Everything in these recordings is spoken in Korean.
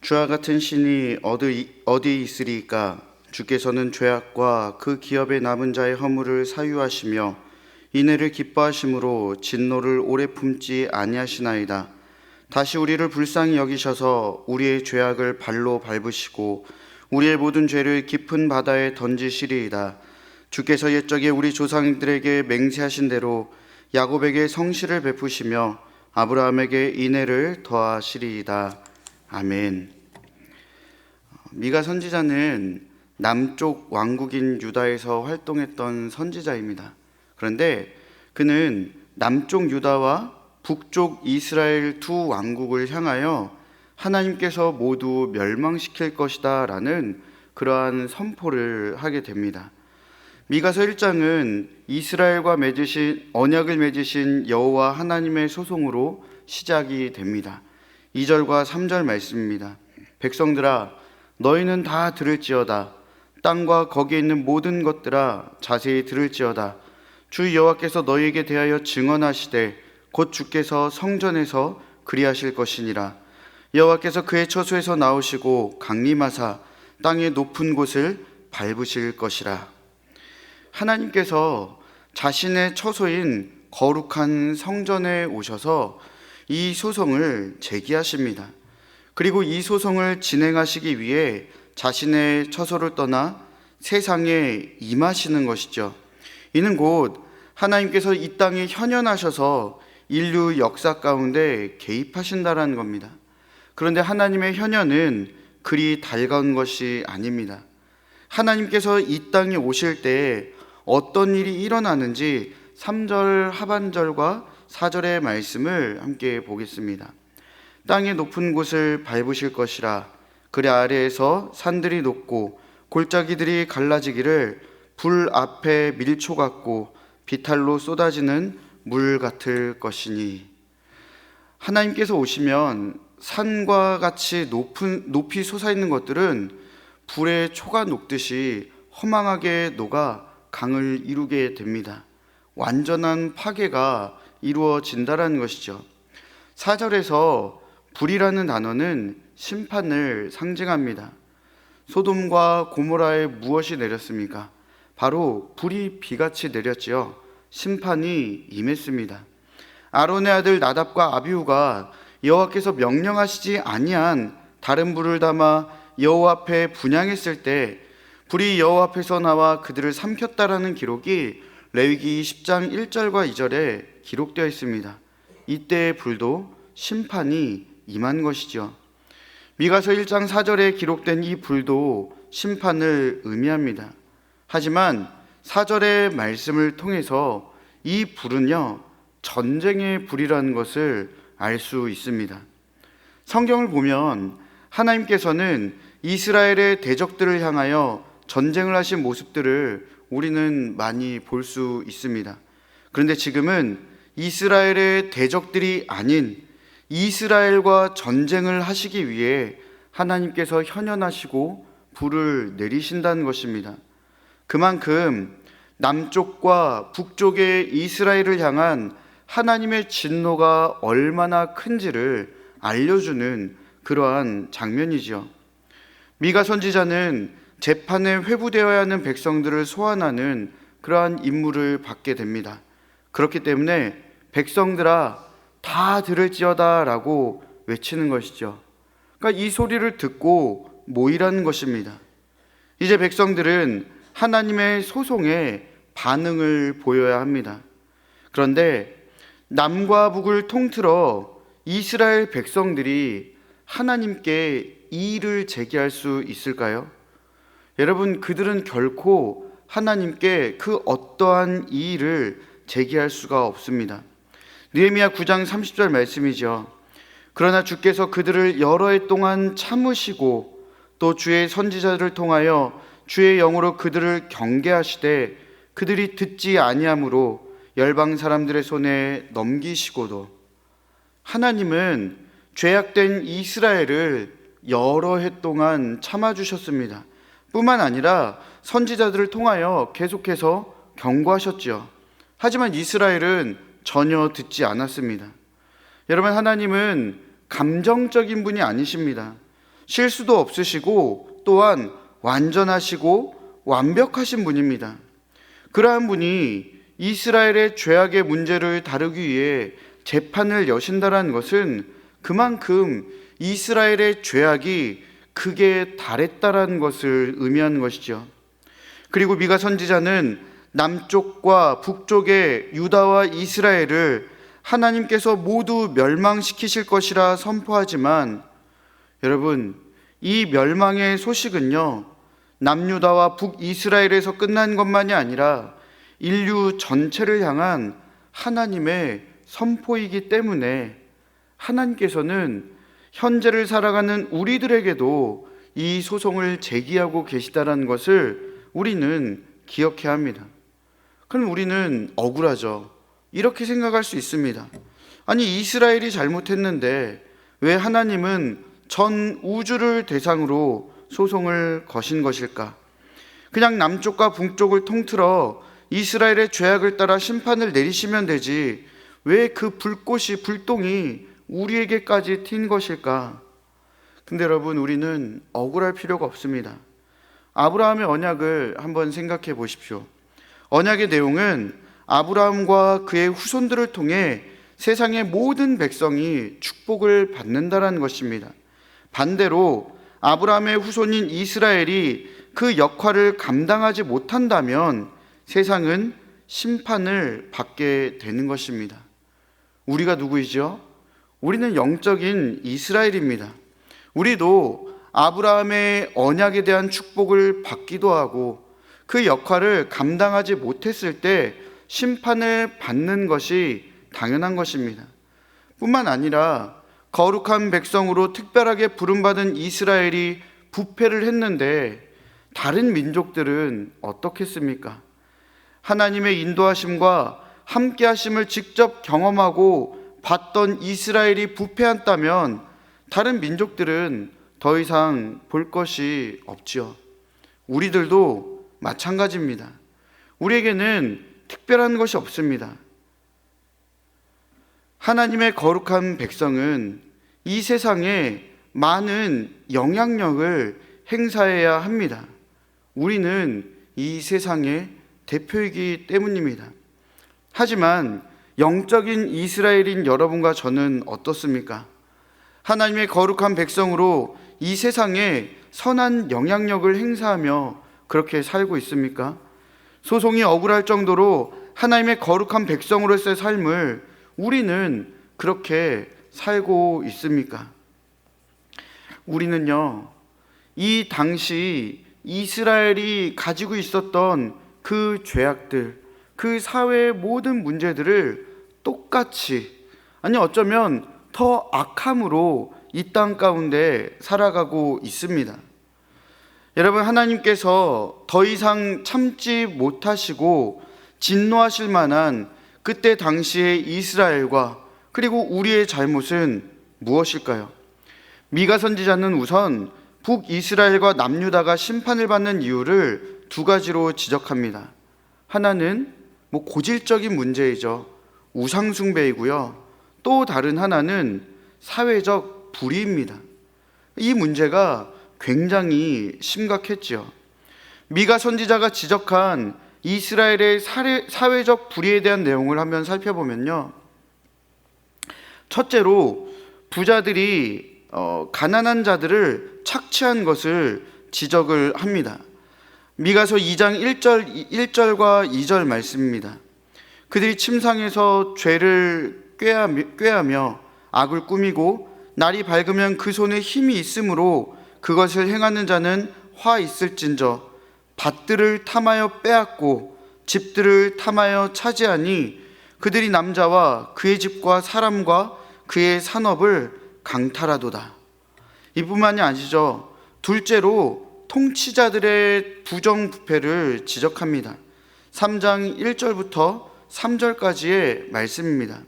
주와 같은 신이 어디 있으리까? 주께서는 죄악과 그 기업에 남은 자의 허물을 사유하시며 이내를 기뻐하심으로 진노를 오래 품지 아니하시나이다. 다시 우리를 불쌍히 여기셔서 우리의 죄악을 발로 밟으시고 우리의 모든 죄를 깊은 바다에 던지시리이다. 주께서 옛적에 우리 조상들에게 맹세하신 대로 야곱에게 성실을 베푸시며 아브라함에게 인애를 더하시리이다. 아멘. 미가 선지자는 남쪽 왕국인 유다에서 활동했던 선지자입니다. 그런데 그는 남쪽 유다와 북쪽 이스라엘 두 왕국을 향하여 하나님께서 모두 멸망시킬 것이다 라는 그러한 선포를 하게 됩니다. 미가서 1장은 이스라엘과 언약을 맺으신 여호와 하나님의 소송으로 시작이 됩니다. 2절과 3절 말씀입니다. 백성들아, 너희는 다 들을지어다. 땅과 거기에 있는 모든 것들아, 자세히 들을지어다. 주 여호와께서 너희에게 대하여 증언하시되 곧 주께서 성전에서 그리하실 것이니라. 여호와께서 그의 처소에서 나오시고 강림하사 땅의 높은 곳을 밟으실 것이라. 하나님께서 자신의 처소인 거룩한 성전에 오셔서 이 소송을 제기하십니다. 그리고 이 소송을 진행하시기 위해 자신의 처소를 떠나 세상에 임하시는 것이죠. 이는 곧 하나님께서 이 땅에 현현하셔서 인류 역사 가운데 개입하신다라는 겁니다. 그런데 하나님의 현현은 그리 달가운 것이 아닙니다. 하나님께서 이 땅에 오실 때 어떤 일이 일어나는지 3절 하반절과 4절의 말씀을 함께 보겠습니다. 땅의 높은 곳을 밟으실 것이라. 그의 아래에서 산들이 녹고 골짜기들이 갈라지기를 불 앞에 밀초 같고 비탈로 쏟아지는 물 같을 것이니. 하나님께서 오시면 산과 같이 높이 솟아있는 것들은 불의 초가 녹듯이 허망하게 녹아 강을 이루게 됩니다. 완전한 파괴가 이루어진다라는 것이죠. 4절에서 불이라는 단어는 심판을 상징합니다. 소돔과 고모라에 무엇이 내렸습니까? 바로 불이 비같이 내렸지요. 심판이 임했습니다. 아론의 아들 나답과 아비후가 여호와께서 명령하시지 아니한 다른 불을 담아 여호와 앞에 분향했을 때 불이 여호와 앞에서 나와 그들을 삼켰다라는 기록이 레위기 10장 1절과 2절에 기록되어 있습니다. 이때의 불도 심판이 임한 것이죠. 미가서 1장 4절에 기록된 이 불도 심판을 의미합니다. 하지만 4절의 말씀을 통해서 이 불은요, 전쟁의 불이라는 것을 알 수 있습니다. 성경을 보면 하나님께서는 이스라엘의 대적들을 향하여 전쟁을 하신 모습들을 우리는 많이 볼 수 있습니다. 그런데 지금은 이스라엘의 대적들이 아닌 이스라엘과 전쟁을 하시기 위해 하나님께서 현현하시고 불을 내리신다는 것입니다. 그만큼 남쪽과 북쪽의 이스라엘을 향한 하나님의 진노가 얼마나 큰지를 알려주는 그러한 장면이죠. 미가 선지자는 재판에 회부되어야 하는 백성들을 소환하는 그러한 임무를 받게 됩니다. 그렇기 때문에 백성들아 다 들을지어다 라고 외치는 것이죠. 그러니까 이 소리를 듣고 모이라는 것입니다. 이제 백성들은 하나님의 소송에 반응을 보여야 합니다. 그런데 남과 북을 통틀어 이스라엘 백성들이 하나님께 이의를 제기할 수 있을까요? 여러분, 그들은 결코 하나님께 그 어떠한 이의를 제기할 수가 없습니다. 느헤미야 9장 30절 말씀이죠. 그러나 주께서 그들을 여러 해 동안 참으시고 또 주의 선지자들을 통하여 주의 영으로 그들을 경계하시되 그들이 듣지 아니함으로 열방 사람들의 손에 넘기시고도. 하나님은 죄악된 이스라엘을 여러 해 동안 참아주셨습니다. 뿐만 아니라 선지자들을 통하여 계속해서 경고하셨죠. 하지만 이스라엘은 전혀 듣지 않았습니다. 여러분, 하나님은 감정적인 분이 아니십니다. 실수도 없으시고 또한 완전하시고 완벽하신 분입니다. 그러한 분이 이스라엘의 죄악의 문제를 다루기 위해 재판을 여신다라는 것은 그만큼 이스라엘의 죄악이 극에 달했다라는 것을 의미하는 것이죠. 그리고 미가 선지자는 남쪽과 북쪽의 유다와 이스라엘을 하나님께서 모두 멸망시키실 것이라 선포하지만, 여러분, 이 멸망의 소식은요, 남유다와 북이스라엘에서 끝난 것만이 아니라 인류 전체를 향한 하나님의 선포이기 때문에 하나님께서는 현재를 살아가는 우리들에게도 이 소송을 제기하고 계시다는 것을 우리는 기억해야 합니다. 그럼 우리는 억울하죠. 이렇게 생각할 수 있습니다. 아니, 이스라엘이 잘못했는데 왜 하나님은 전 우주를 대상으로 소송을 거신 것일까? 그냥 남쪽과 북쪽을 통틀어 이스라엘의 죄악을 따라 심판을 내리시면 되지 왜 그 불똥이 우리에게까지 튄 것일까? 근데 여러분, 우리는 억울할 필요가 없습니다. 아브라함의 언약을 한번 생각해 보십시오. 언약의 내용은 아브라함과 그의 후손들을 통해 세상의 모든 백성이 축복을 받는다라는 것입니다. 반대로 아브라함의 후손인 이스라엘이 그 역할을 감당하지 못한다면 세상은 심판을 받게 되는 것입니다. 우리가 누구이죠? 우리는 영적인 이스라엘입니다. 우리도 아브라함의 언약에 대한 축복을 받기도 하고 그 역할을 감당하지 못했을 때 심판을 받는 것이 당연한 것입니다. 뿐만 아니라 거룩한 백성으로 특별하게 부름받은 이스라엘이 부패를 했는데 다른 민족들은 어떻겠습니까? 하나님의 인도하심과 함께하심을 직접 경험하고 봤던 이스라엘이 부패한다면 다른 민족들은 더 이상 볼 것이 없지요. 우리들도 마찬가지입니다. 우리에게는 특별한 것이 없습니다. 하나님의 거룩한 백성은 이 세상에 많은 영향력을 행사해야 합니다. 우리는 이 세상의 대표이기 때문입니다. 하지만 영적인 이스라엘인 여러분과 저는 어떻습니까? 하나님의 거룩한 백성으로 이 세상에 선한 영향력을 행사하며 그렇게 살고 있습니까? 소송이 억울할 정도로 하나님의 거룩한 백성으로서의 삶을 우리는 그렇게 살고 있습니까? 우리는요, 이 당시 이스라엘이 가지고 있었던 그 죄악들, 그 사회의 모든 문제들을 똑같이, 아니 어쩌면 더 악함으로 이 땅 가운데 살아가고 있습니다. 여러분, 하나님께서 더 이상 참지 못하시고 진노하실 만한 그때 당시의 이스라엘과 그리고 우리의 잘못은 무엇일까요? 미가 선지자는 우선 북이스라엘과 남유다가 심판을 받는 이유를 두 가지로 지적합니다. 하나는 고질적인 문제이죠. 우상숭배이고요. 또 다른 하나는 사회적 불의입니다. 이 문제가 굉장히 심각했죠. 미가 선지자가 지적한 이스라엘의 사회적 불의에 대한 내용을 한번 살펴보면요, 첫째로 부자들이 가난한 자들을 착취한 것을 지적을 합니다. 미가서 2장 1절과 2절 말씀입니다. 그들이 침상에서 죄를 꾀하며 악을 꾸미고 날이 밝으면 그 손에 힘이 있으므로 그것을 행하는 자는 화 있을진저 밭들을 탐하여 빼앗고 집들을 탐하여 차지하니 그들이 남자와 그의 집과 사람과 그의 산업을 강탈하도다. 이뿐만이 아니죠. 둘째로 통치자들의 부정부패를 지적합니다. 3장 1절부터 3절까지의 말씀입니다.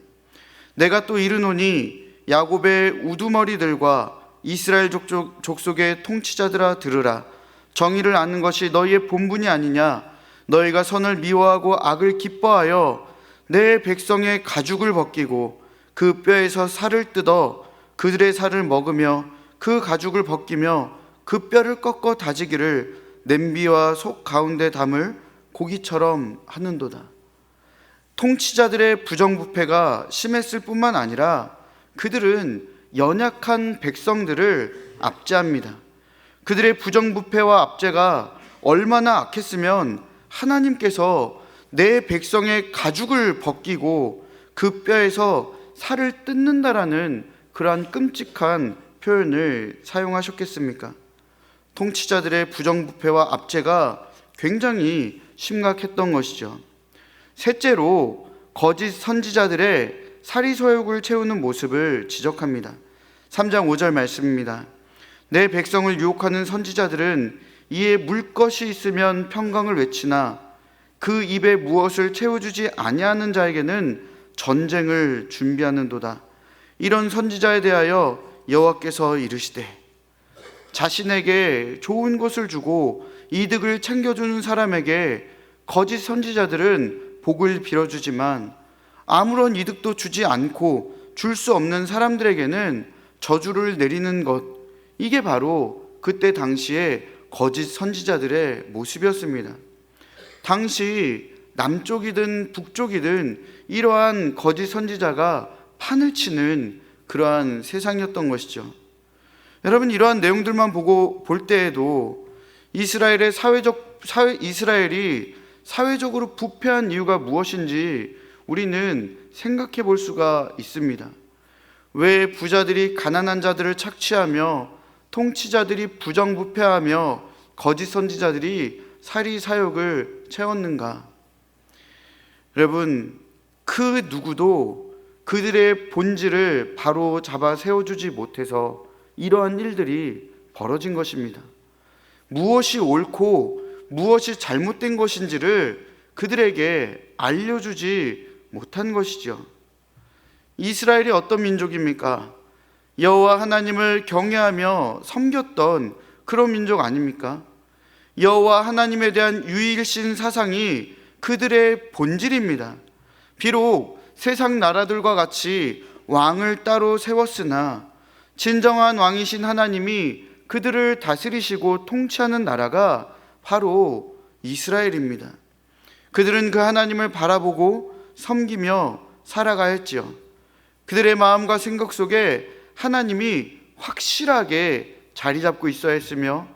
내가 또 이르노니 야곱의 우두머리들과 이스라엘 족속의 통치자들아 들으라. 정의를 아는 것이 너희의 본분이 아니냐. 너희가 선을 미워하고 악을 기뻐하여 내 백성의 가죽을 벗기고 그 뼈에서 살을 뜯어 그들의 살을 먹으며 그 가죽을 벗기며 그 뼈를 꺾어 다지기를 냄비와 속 가운데 담을 고기처럼 하는도다. 통치자들의 부정부패가 심했을 뿐만 아니라 그들은 연약한 백성들을 압제합니다. 그들의 부정부패와 압제가 얼마나 악했으면 하나님께서 내 백성의 가죽을 벗기고 그 뼈에서 살을 뜯는다라는 그러한 끔찍한 표현을 사용하셨겠습니까? 통치자들의 부정부패와 압제가 굉장히 심각했던 것이죠. 셋째로 거짓 선지자들의 사리소욕을 채우는 모습을 지적합니다. 3장 5절 말씀입니다. 내 백성을 유혹하는 선지자들은 이에 물 것이 있으면 평강을 외치나 그 입에 무엇을 채워주지 아니하는 자에게는 전쟁을 준비하는도다. 이런 선지자에 대하여 여호와께서 이르시되, 자신에게 좋은 것을 주고 이득을 챙겨주는 사람에게 거짓 선지자들은 복을 빌어주지만 아무런 이득도 주지 않고 줄 수 없는 사람들에게는 저주를 내리는 것, 이게 바로 그때 당시에 거짓 선지자들의 모습이었습니다. 당시 남쪽이든 북쪽이든 이러한 거짓 선지자가 판을 치는 그러한 세상이었던 것이죠. 여러분, 이러한 내용들만 볼 때에도 이스라엘이 사회적으로 부패한 이유가 무엇인지 우리는 생각해 볼 수가 있습니다. 왜 부자들이 가난한 자들을 착취하며 통치자들이 부정부패하며 거짓 선지자들이 사리사욕을 채웠는가? 여러분, 그 누구도 그들의 본질을 바로 잡아 세워주지 못해서 이러한 일들이 벌어진 것입니다. 무엇이 옳고 무엇이 잘못된 것인지를 그들에게 알려주지 못한 것이죠. 이스라엘이 어떤 민족입니까? 여호와 하나님을 경외하며 섬겼던 그런 민족 아닙니까? 여호와 하나님에 대한 유일신 사상이 그들의 본질입니다. 비록 세상 나라들과 같이 왕을 따로 세웠으나 진정한 왕이신 하나님이 그들을 다스리시고 통치하는 나라가 바로 이스라엘입니다. 그들은 그 하나님을 바라보고 섬기며 살아가였지요. 그들의 마음과 생각 속에 하나님이 확실하게 자리 잡고 있어야 했으며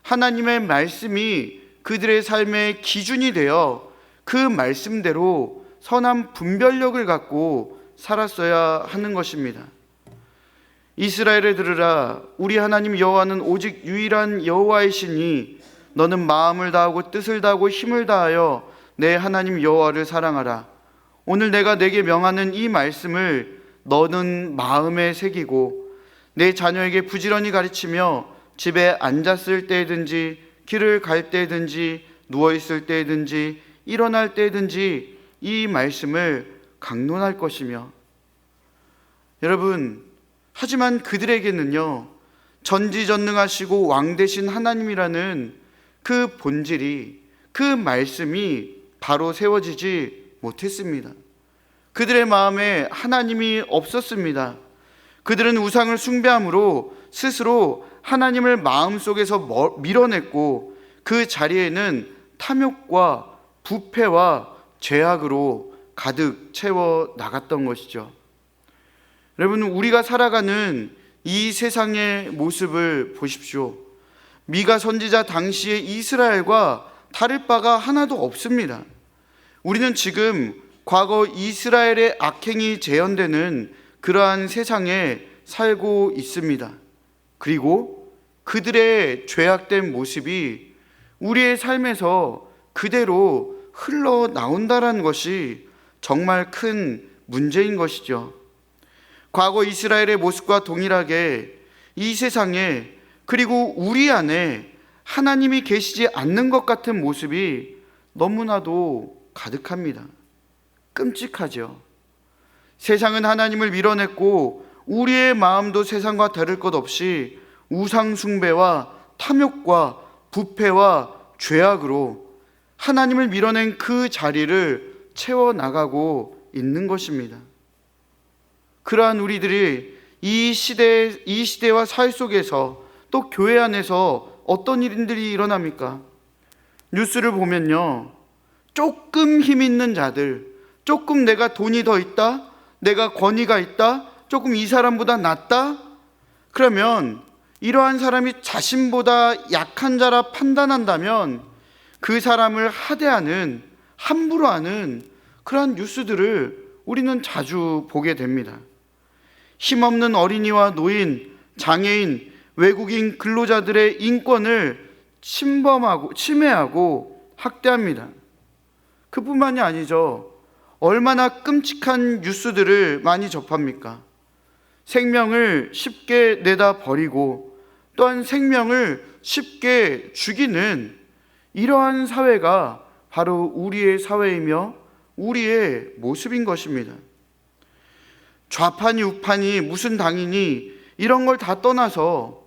하나님의 말씀이 그들의 삶의 기준이 되어 그 말씀대로 선한 분별력을 갖고 살았어야 하는 것입니다. 이스라엘에 들으라, 우리 하나님 여호와는 오직 유일한 여호와이시니 너는 마음을 다하고 뜻을 다하고 힘을 다하여 내 하나님 여호와를 사랑하라. 오늘 내가 내게 명하는 이 말씀을 너는 마음에 새기고 내 자녀에게 부지런히 가르치며 집에 앉았을 때든지 길을 갈 때든지 누워있을 때든지 일어날 때든지 이 말씀을 강론할 것이며. 여러분, 하지만 그들에게는요, 전지전능하시고 왕 되신 하나님이라는 그 본질이, 그 말씀이 바로 세워지지 못했습니다. 그들의 마음에 하나님이 없었습니다. 그들은 우상을 숭배함으로 스스로 하나님을 마음속에서 밀어냈고 그 자리에는 탐욕과 부패와 죄악으로 가득 채워 나갔던 것이죠. 여러분, 우리가 살아가는 이 세상의 모습을 보십시오. 미가 선지자 당시의 이스라엘과 다를 바가 하나도 없습니다. 우리는 지금 과거 이스라엘의 악행이 재현되는 그러한 세상에 살고 있습니다. 그리고 그들의 죄악된 모습이 우리의 삶에서 그대로 흘러나온다는 것이 정말 큰 문제인 것이죠. 과거 이스라엘의 모습과 동일하게 이 세상에, 그리고 우리 안에 하나님이 계시지 않는 것 같은 모습이 너무나도 가득합니다. 끔찍하죠. 세상은 하나님을 밀어냈고 우리의 마음도 세상과 다를 것 없이 우상 숭배와 탐욕과 부패와 죄악으로 하나님을 밀어낸 그 자리를 채워나가고 있는 것입니다. 그러한 우리들이 이 시대와 사회 속에서 또 교회 안에서 어떤 일들이 일어납니까? 뉴스를 보면요, 조금 힘 있는 자들, 조금 내가 돈이 더 있다, 내가 권위가 있다, 조금 이 사람보다 낫다, 그러면 이러한 사람이 자신보다 약한 자라 판단한다면 그 사람을 하대하는, 함부로 하는 그러한 뉴스들을 우리는 자주 보게 됩니다. 힘없는 어린이와 노인, 장애인, 외국인 근로자들의 인권을 침해하고 학대합니다. 그뿐만이 아니죠. 얼마나 끔찍한 뉴스들을 많이 접합니까? 생명을 쉽게 내다 버리고 또한 생명을 쉽게 죽이는 이러한 사회가 바로 우리의 사회이며 우리의 모습인 것입니다. 좌파니 우파니 무슨 당이니 이런 걸 다 떠나서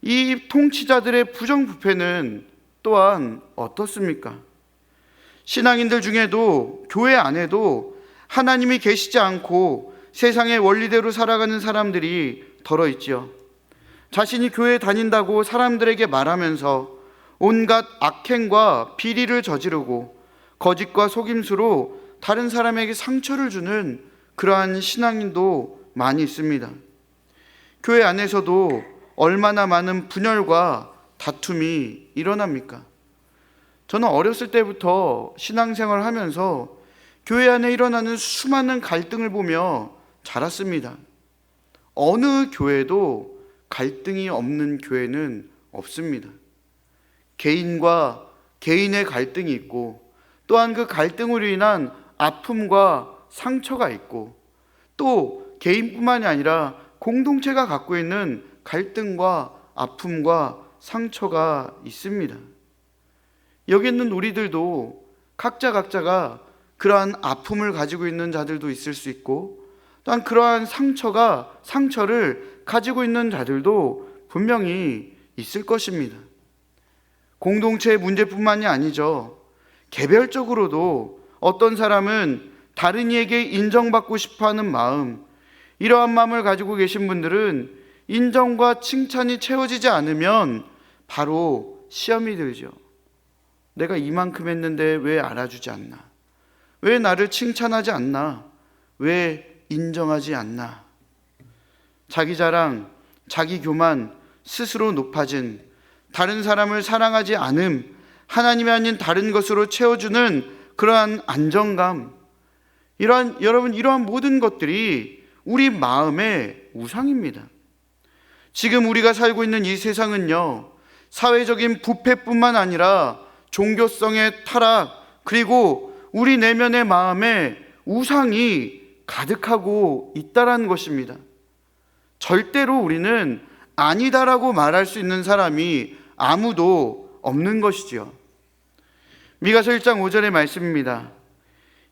이 통치자들의 부정부패는 또한 어떻습니까? 신앙인들 중에도 교회 안에도 하나님이 계시지 않고 세상의 원리대로 살아가는 사람들이 덜어 있지요. 자신이 교회 다닌다고 사람들에게 말하면서 온갖 악행과 비리를 저지르고 거짓과 속임수로 다른 사람에게 상처를 주는 그러한 신앙인도 많이 있습니다. 교회 안에서도 얼마나 많은 분열과 다툼이 일어납니까? 저는 어렸을 때부터 신앙생활을 하면서 교회 안에 일어나는 수많은 갈등을 보며 자랐습니다. 어느 교회도 갈등이 없는 교회는 없습니다. 개인과 개인의 갈등이 있고 또한 그 갈등으로 인한 아픔과 상처가 있고 또 개인뿐만이 아니라 공동체가 갖고 있는 갈등과 아픔과 상처가 있습니다. 여기 있는 우리들도 각자가 그러한 아픔을 가지고 있는 자들도 있을 수 있고 또한 그러한 상처를 가지고 있는 자들도 분명히 있을 것입니다. 공동체의 문제뿐만이 아니죠. 개별적으로도 어떤 사람은 다른 이에게 인정받고 싶어하는 마음, 이러한 마음을 가지고 계신 분들은 인정과 칭찬이 채워지지 않으면 바로 시험이 들죠. 내가 이만큼 했는데 왜 알아주지 않나? 왜 나를 칭찬하지 않나? 왜 인정하지 않나? 자기 자랑, 자기 교만, 스스로 높아진, 다른 사람을 사랑하지 않음, 하나님이 아닌 다른 것으로 채워주는 그러한 안정감, 이러한 모든 것들이 우리 마음의 우상입니다. 지금 우리가 살고 있는 이 세상은요, 사회적인 부패뿐만 아니라 종교성의 타락, 그리고 우리 내면의 마음에 우상이 가득하고 있다라는 것입니다. 절대로 우리는 아니다라고 말할 수 있는 사람이 아무도 없는 것이지요. 미가서 1장 5절의 말씀입니다.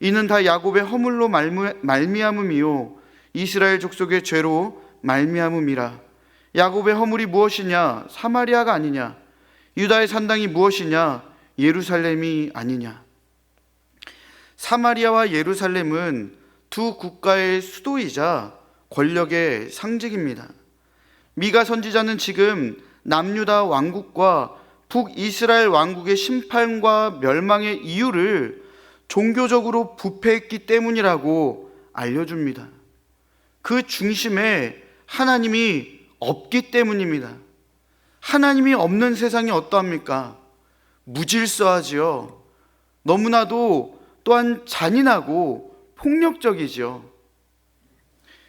이는 다 야곱의 허물로 말미암음이요 이스라엘 족속의 죄로 말미암음이라. 야곱의 허물이 무엇이냐? 사마리아가 아니냐? 유다의 산당이 무엇이냐? 예루살렘이 아니냐? 사마리아와 예루살렘은 두 국가의 수도이자 권력의 상징입니다. 미가 선지자는 지금 남유다 왕국과 북이스라엘 왕국의 심판과 멸망의 이유를 종교적으로 부패했기 때문이라고 알려줍니다. 그 중심에 하나님이 없기 때문입니다. 하나님이 없는 세상이 어떠합니까? 무질서하지요. 너무나도 또한 잔인하고 폭력적이지요.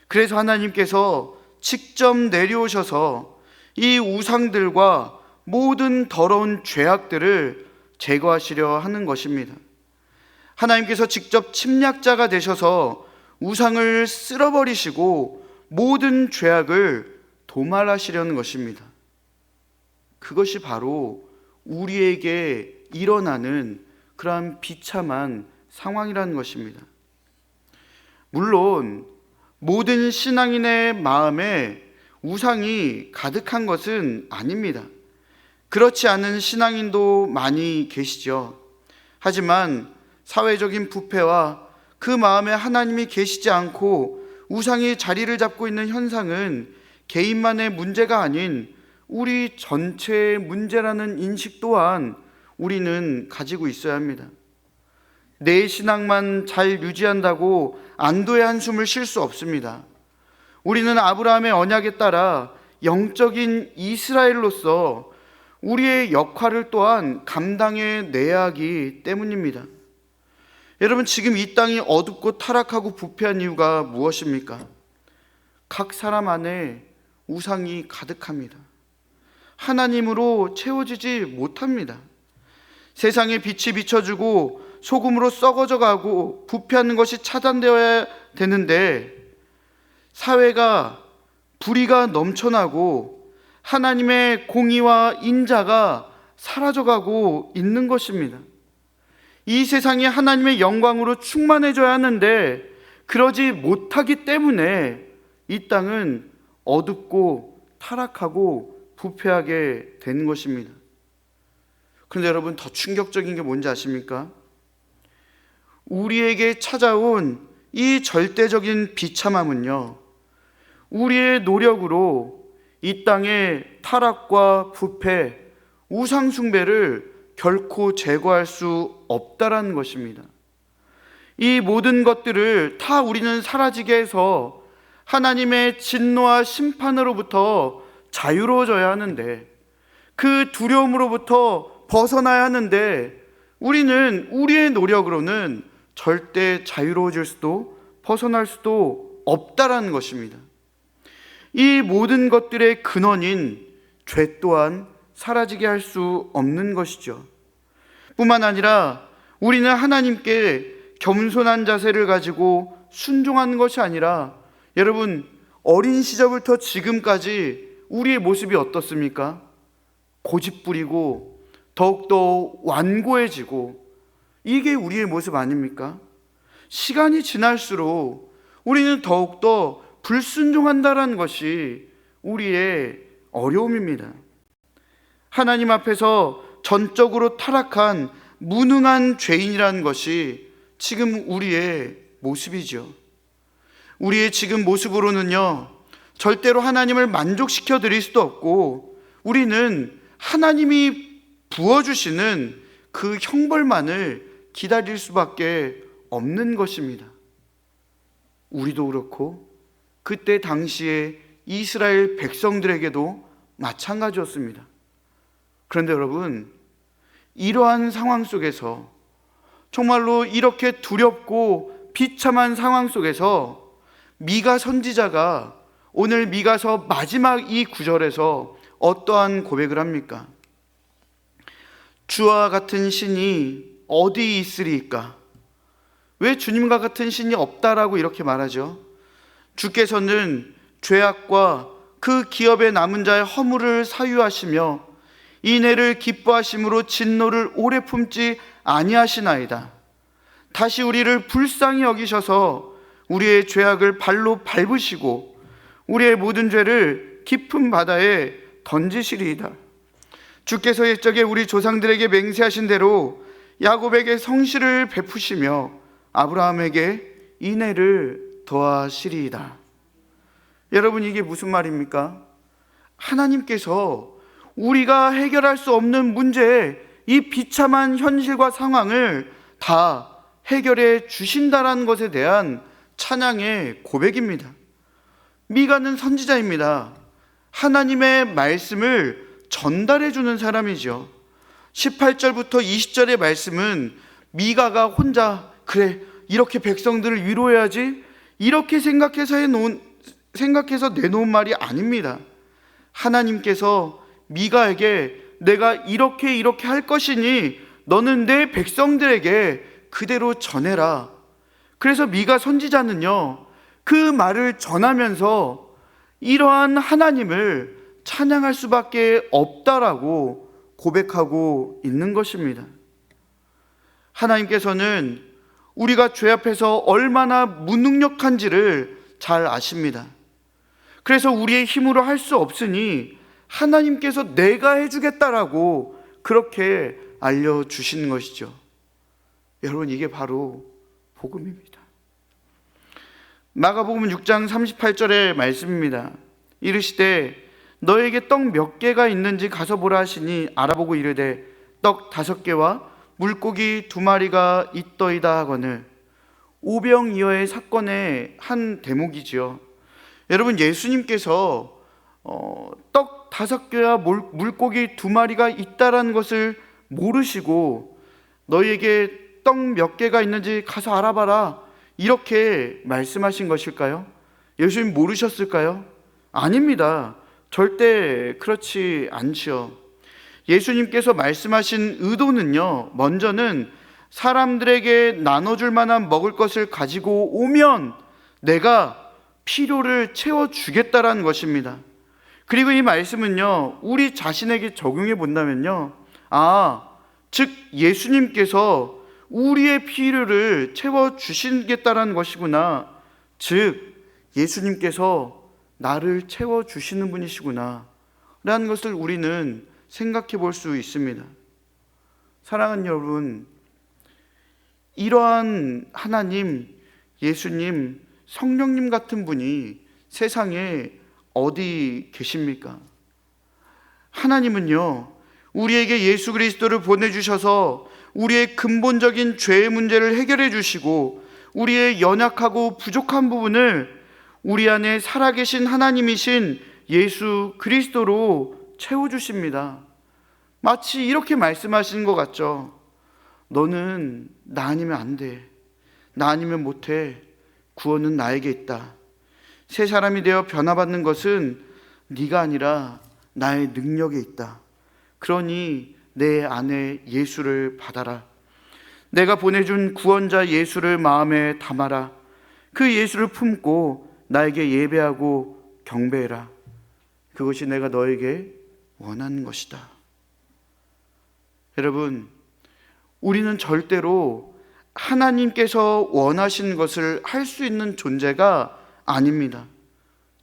그래서 하나님께서 직접 내려오셔서 이 우상들과 모든 더러운 죄악들을 제거하시려 하는 것입니다. 하나님께서 직접 침략자가 되셔서 우상을 쓸어버리시고 모든 죄악을 도말하시려는 것입니다. 그것이 바로 우리에게 일어나는 그러한 비참한 상황이라는 것입니다. 물론 모든 신앙인의 마음에 우상이 가득한 것은 아닙니다. 그렇지 않은 신앙인도 많이 계시죠. 하지만 사회적인 부패와 그 마음에 하나님이 계시지 않고 우상이 자리를 잡고 있는 현상은 개인만의 문제가 아닌 우리 전체의 문제라는 인식 또한 우리는 가지고 있어야 합니다. 내 신앙만 잘 유지한다고 안도의 한숨을 쉴 수 없습니다. 우리는 아브라함의 언약에 따라 영적인 이스라엘로서 우리의 역할을 또한 감당해 내야 하기 때문입니다. 여러분, 지금 이 땅이 어둡고 타락하고 부패한 이유가 무엇입니까? 각 사람 안에 우상이 가득합니다. 하나님으로 채워지지 못합니다. 세상에 빛이 비춰주고 소금으로 썩어져 가고 부패하는 것이 차단되어야 되는데 사회가 불의가 넘쳐나고 하나님의 공의와 인자가 사라져가고 있는 것입니다. 이 세상이 하나님의 영광으로 충만해져야 하는데 그러지 못하기 때문에 이 땅은 어둡고 타락하고 부패하게 된 것입니다. 그런데 여러분, 더 충격적인 게 뭔지 아십니까? 우리에게 찾아온 이 절대적인 비참함은요, 우리의 노력으로 이 땅의 타락과 부패, 우상 숭배를 결코 제거할 수 없다라는 것입니다. 이 모든 것들을 다 우리는 사라지게 해서 하나님의 진노와 심판으로부터 자유로워져야 하는데, 그 두려움으로부터 벗어나야 하는데 우리는 우리의 노력으로는 절대 자유로워질 수도 벗어날 수도 없다라는 것입니다. 이 모든 것들의 근원인 죄 또한 사라지게 할 수 없는 것이죠. 뿐만 아니라 우리는 하나님께 겸손한 자세를 가지고 순종하는 것이 아니라, 여러분, 어린 시절부터 지금까지 우리의 모습이 어떻습니까? 고집부리고 더욱더 완고해지고, 이게 우리의 모습 아닙니까? 시간이 지날수록 우리는 더욱더 불순종한다라는 것이 우리의 어려움입니다. 하나님 앞에서 전적으로 타락한 무능한 죄인이라는 것이 지금 우리의 모습이죠. 우리의 지금 모습으로는요, 절대로 하나님을 만족시켜 드릴 수도 없고, 우리는 하나님이 부어주시는 그 형벌만을 기다릴 수밖에 없는 것입니다. 우리도 그렇고 그때 당시에 이스라엘 백성들에게도 마찬가지였습니다. 그런데 여러분, 이러한 상황 속에서, 정말로 이렇게 두렵고 비참한 상황 속에서 미가 선지자가 오늘 미가서 마지막 이 구절에서 어떠한 고백을 합니까? 주와 같은 신이 어디 있으리까? 왜 주님과 같은 신이 없다라고 이렇게 말하죠? 주께서는 죄악과 그 기업에 남은 자의 허물을 사유하시며 인애를 기뻐하심으로 진노를 오래 품지 아니하시나이다. 다시 우리를 불쌍히 여기셔서 우리의 죄악을 발로 밟으시고 우리의 모든 죄를 깊은 바다에 던지시리이다. 주께서 옛적에 우리 조상들에게 맹세하신 대로 야곱에게 성실을 베푸시며 아브라함에게 인애를 더하시리이다. 여러분, 이게 무슨 말입니까? 하나님께서 우리가 해결할 수 없는 문제, 이 비참한 현실과 상황을 다 해결해 주신다라는 것에 대한 찬양의 고백입니다. 미가는 선지자입니다. 하나님의 말씀을 전달해 주는 사람이죠. 18절부터 20절의 말씀은 미가가 혼자, 그래, 이렇게 백성들을 위로해야지, 이렇게 생각해서 내놓은 말이 아닙니다. 하나님께서 미가에게 내가 이렇게 할 것이니 너는 내 백성들에게 그대로 전해라. 그래서 미가 선지자는요, 그 말을 전하면서 이러한 하나님을 찬양할 수밖에 없다라고 고백하고 있는 것입니다. 하나님께서는 우리가 죄 앞에서 얼마나 무능력한지를 잘 아십니다. 그래서 우리의 힘으로 할 수 없으니 하나님께서 내가 해주겠다라고 그렇게 알려주시는 것이죠. 여러분, 이게 바로 복음입니다. 마가복음 6장 38절의 말씀입니다. 이르시되 너에게 떡 몇 개가 있는지 가서 보라 하시니 알아보고 이르되 떡 5개와 물고기 2마리가 있더이다 하거늘. 오병이어의 사건의 한 대목이지요. 여러분, 예수님께서 떡 5개와 물고기 2마리가 있다라는 것을 모르시고 너희에게 떡 몇 개가 있는지 가서 알아봐라, 이렇게 말씀하신 것일까요? 예수님 모르셨을까요? 아닙니다. 절대 그렇지 않지요. 예수님께서 말씀하신 의도는요, 먼저는 사람들에게 나눠줄 만한 먹을 것을 가지고 오면 내가 필요를 채워주겠다라는 것입니다. 그리고 이 말씀은요, 우리 자신에게 적용해 본다면요, 즉 예수님께서 우리의 필요를 채워주시겠다라는 것이구나, 즉 예수님께서 나를 채워주시는 분이시구나 라는 것을 우리는 생각해 볼 수 있습니다. 사랑하는 여러분, 이러한 하나님, 예수님, 성령님 같은 분이 세상에 어디 계십니까? 하나님은요, 우리에게 예수 그리스도를 보내주셔서 우리의 근본적인 죄의 문제를 해결해 주시고 우리의 연약하고 부족한 부분을 우리 안에 살아계신 하나님이신 예수 그리스도로 채워주십니다. 마치 이렇게 말씀하시는 것 같죠. 너는 나 아니면 안 돼. 나 아니면 못해. 구원은 나에게 있다. 새 사람이 되어 변화받는 것은 네가 아니라 나의 능력에 있다. 그러니 내 안에 예수를 받아라. 내가 보내준 구원자 예수를 마음에 담아라. 그 예수를 품고 나에게 예배하고 경배해라. 그것이 내가 너에게 원하는 것이다. 여러분, 우리는 절대로 하나님께서 원하시는 것을 할 수 있는 존재가 아닙니다.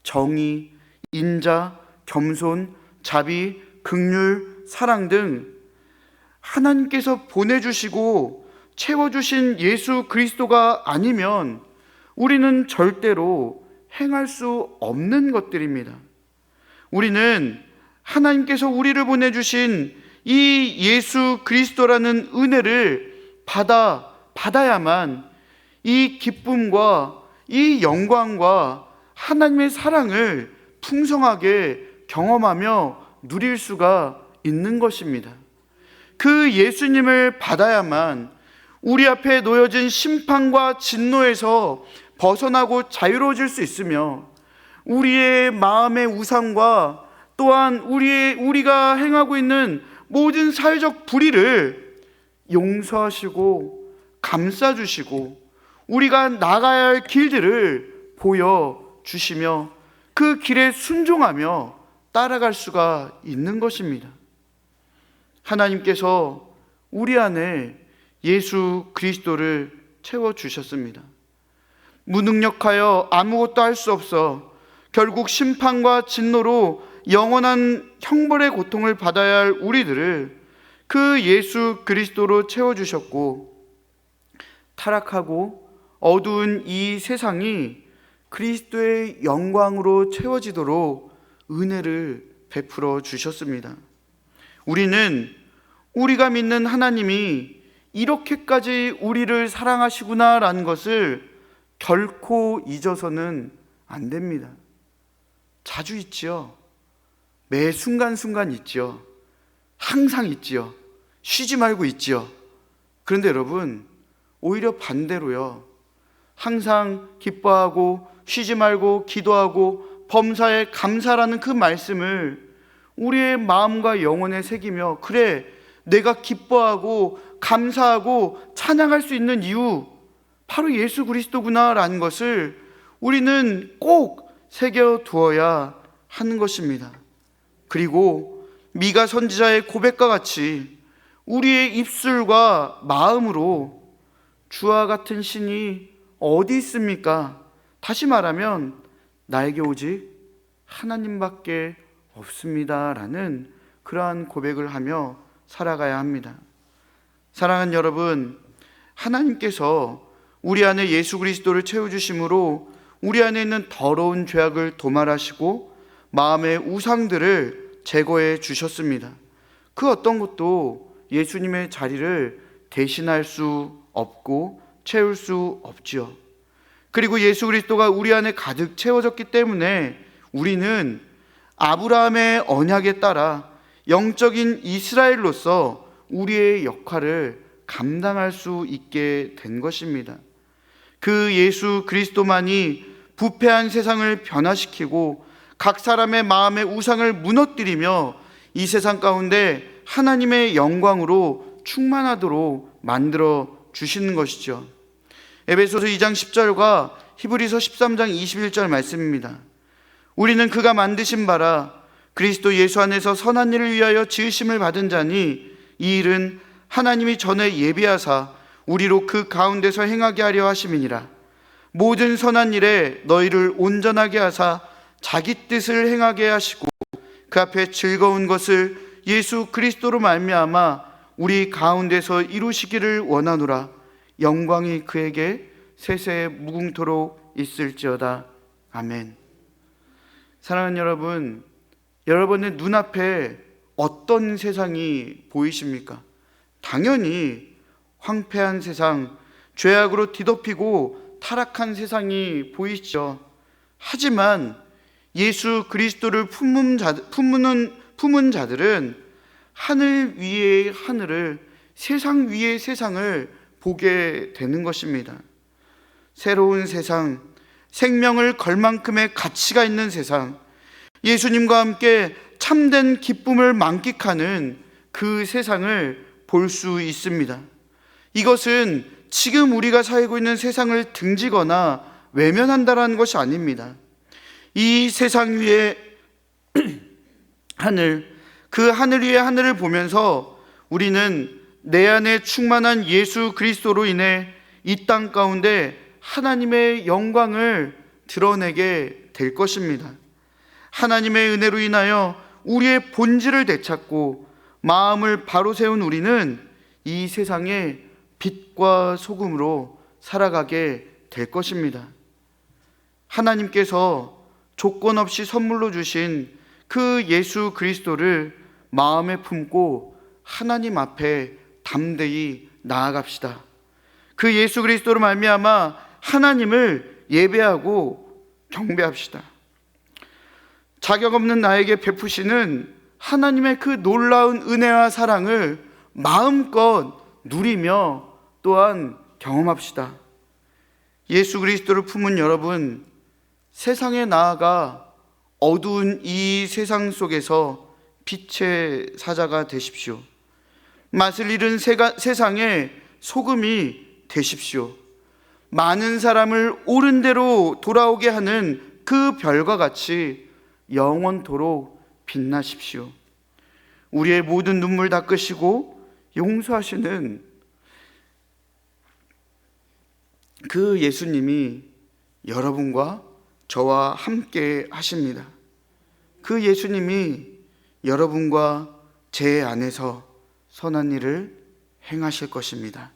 정의, 인자, 겸손, 자비, 긍휼, 사랑 등 하나님께서 보내주시고 채워주신 예수 그리스도가 아니면 우리는 절대로 행할 수 없는 것들입니다. 우리는 하나님께서 우리를 보내주신 이 예수 그리스도라는 은혜를 받아야만 이 기쁨과 이 영광과 하나님의 사랑을 풍성하게 경험하며 누릴 수가 있는 것입니다. 그 예수님을 받아야만 우리 앞에 놓여진 심판과 진노에서 벗어나고 자유로워질 수 있으며 우리의 마음의 우상과 또한 우리가 행하고 있는 모든 사회적 불의를 용서하시고 감싸주시고 우리가 나가야 할 길들을 보여주시며 그 길에 순종하며 따라갈 수가 있는 것입니다. 하나님께서 우리 안에 예수 그리스도를 채워주셨습니다. 무능력하여 아무것도 할 수 없어 결국 심판과 진노로 영원한 형벌의 고통을 받아야 할 우리들을 그 예수 그리스도로 채워주셨고, 타락하고 어두운 이 세상이 그리스도의 영광으로 채워지도록 은혜를 베풀어 주셨습니다. 우리는 우리가 믿는 하나님이 이렇게까지 우리를 사랑하시구나라는 것을 결코 잊어서는 안 됩니다. 자주 있지요. 매 순간순간 있지요. 항상 있지요. 쉬지 말고 있지요. 그런데 여러분, 오히려 반대로요. 항상 기뻐하고 쉬지 말고 기도하고 범사에 감사라는 그 말씀을 우리의 마음과 영혼에 새기며, 그래, 내가 기뻐하고 감사하고 찬양할 수 있는 이유 바로 예수 그리스도구나라는 것을 우리는 꼭 새겨두어야 하는 것입니다. 그리고 미가 선지자의 고백과 같이 우리의 입술과 마음으로 주와 같은 신이 어디 있습니까? 다시 말하면 나에게 오직 하나님밖에 없습니다라는 그러한 고백을 하며 살아가야 합니다. 사랑하는 여러분, 하나님께서 우리 안에 예수 그리스도를 채워주심으로 우리 안에 있는 더러운 죄악을 도말하시고 마음의 우상들을 제거해 주셨습니다. 그 어떤 것도 예수님의 자리를 대신할 수 없고 채울 수 없지요. 그리고 예수 그리스도가 우리 안에 가득 채워졌기 때문에 우리는 아브라함의 언약에 따라 영적인 이스라엘로서 우리의 역할을 감당할 수 있게 된 것입니다. 그 예수 그리스도만이 부패한 세상을 변화시키고 각 사람의 마음의 우상을 무너뜨리며 이 세상 가운데 하나님의 영광으로 충만하도록 만들어 주시는 것이죠. 에베소서 2장 10절과 히브리서 13장 21절 말씀입니다. 우리는 그가 만드신 바라 그리스도 예수 안에서 선한 일을 위하여 지으심을 받은 자니 이 일은 하나님이 전에 예비하사 우리로 그 가운데서 행하게 하려 하심이니라. 모든 선한 일에 너희를 온전하게 하사 자기 뜻을 행하게 하시고 그 앞에 즐거운 것을 예수 그리스도로 말미암아 우리 가운데서 이루시기를 원하노라. 영광이 그에게 세세 무궁토록 있을지어다. 아멘. 사랑하는 여러분, 여러분의 눈앞에 어떤 세상이 보이십니까? 당연히 황폐한 세상, 죄악으로 뒤덮이고 타락한 세상이 보이시죠. 하지만 예수 그리스도를 품은 자들은 하늘 위의 하늘을, 세상 위의 세상을 보게 되는 것입니다. 새로운 세상, 생명을 걸 만큼의 가치가 있는 세상, 예수님과 함께 참된 기쁨을 만끽하는 그 세상을 볼 수 있습니다. 이것은 지금 우리가 살고 있는 세상을 등지거나 외면한다라는 것이 아닙니다. 이 세상 위의 하늘, 그 하늘 위의 하늘을 보면서 우리는 내 안에 충만한 예수 그리스도로 인해 이 땅 가운데 하나님의 영광을 드러내게 될 것입니다. 하나님의 은혜로 인하여 우리의 본질을 되찾고 마음을 바로 세운 우리는 이 세상에 빛과 소금으로 살아가게 될 것입니다. 하나님께서 조건 없이 선물로 주신 그 예수 그리스도를 마음에 품고 하나님 앞에 담대히 나아갑시다. 그 예수 그리스도로 말미암아 하나님을 예배하고 경배합시다. 자격 없는 나에게 베푸시는 하나님의 그 놀라운 은혜와 사랑을 마음껏 누리며 또한 경험합시다. 예수 그리스도를 품은 여러분, 세상에 나아가 어두운 이 세상 속에서 빛의 사자가 되십시오. 맛을 잃은 세상에 소금이 되십시오. 많은 사람을 옳은 대로 돌아오게 하는 그 별과 같이 영원토록 빛나십시오. 우리의 모든 눈물 닦으시고 용서하시는 그 예수님이 여러분과 저와 함께 하십니다. 그 예수님이 여러분과 제 안에서 선한 일을 행하실 것입니다.